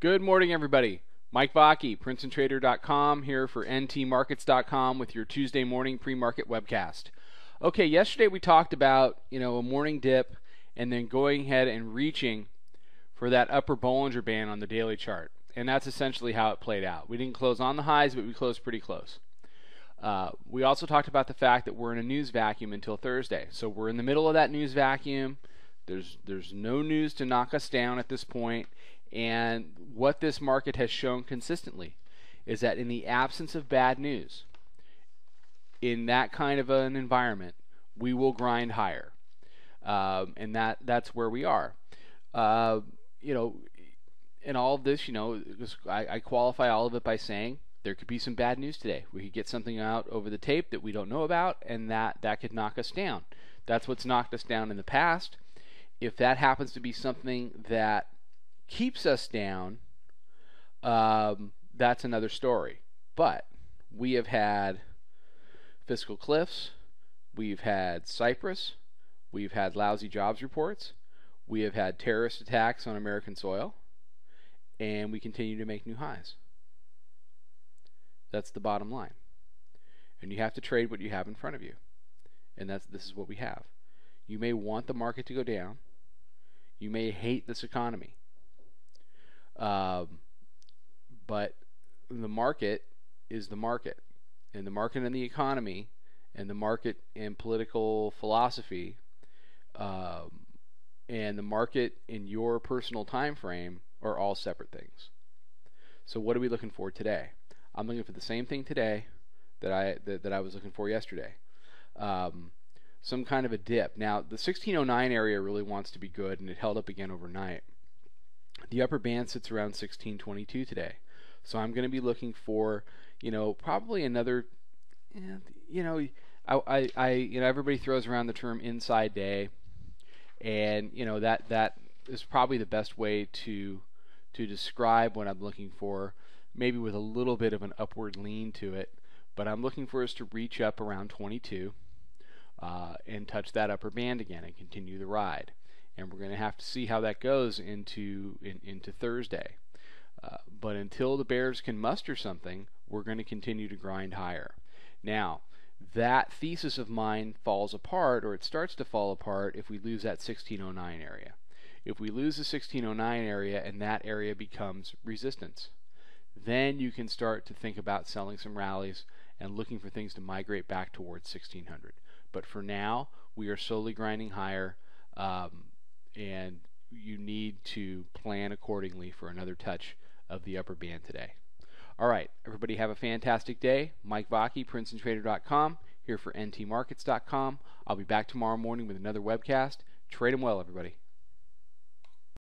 Good morning, everybody. Mike Vacchi, Princetontrader.com, here for ntmarkets.com with your Tuesday morning pre-market webcast. Okay, yesterday we talked about, a morning dip and then going ahead and reaching for that upper Bollinger Band on the daily chart. And that's essentially how it played out. We didn't close on the highs, but we closed pretty close. We also talked about the fact that we're in a news vacuum until Thursday. So we're in the middle of that news vacuum. There's no news to knock us down at this point. And what this market has shown consistently is that in the absence of bad news, in that kind of an environment, we will grind higher. And that's where we are. In all of this, I qualify all of it by saying there could be some bad news today. We could get something out over the tape that we don't know about, and that could knock us down. That's what's knocked us down in the past. If that happens to be something that keeps us down, that's another story. But we have had fiscal cliffs, we've had Cyprus, we've had lousy jobs reports, we have had terrorist attacks on American soil, and we continue to make new highs. That's the bottom line. And you have to trade what you have in front of you. And this is what we have. You may want the market to go down. You may hate this economy. But the market is the market. And the market and the economy and the market and political philosophy and the market in your personal time frame are all separate things. So what are we looking for today? I'm looking for the same thing today that I was looking for yesterday. Some kind of a dip. Now, the 1609 area really wants to be good, and it held up again overnight. The upper band sits around 1622 today. So I'm going to be looking for, probably another, everybody throws around the term inside day, and that is probably the best way to describe what I'm looking for, maybe with a little bit of an upward lean to it. But I'm looking for us to reach up around 22 and touch that upper band again and continue the ride. And we're going to have to see how that goes into Thursday. But until the bears can muster something, we're going to continue to grind higher. Now, that thesis of mine falls apart, or it starts to fall apart, if we lose that 1609 area. If we lose the 1609 area and that area becomes resistance, then you can start to think about selling some rallies and looking for things to migrate back towards 1600. But for now, we are slowly grinding higher, and you need to plan accordingly for another touch of the upper band today. All right, everybody have a fantastic day. Mike Vacchi, Princetontrader.com, here for ntmarkets.com. I'll be back tomorrow morning with another webcast. Trade them well, everybody.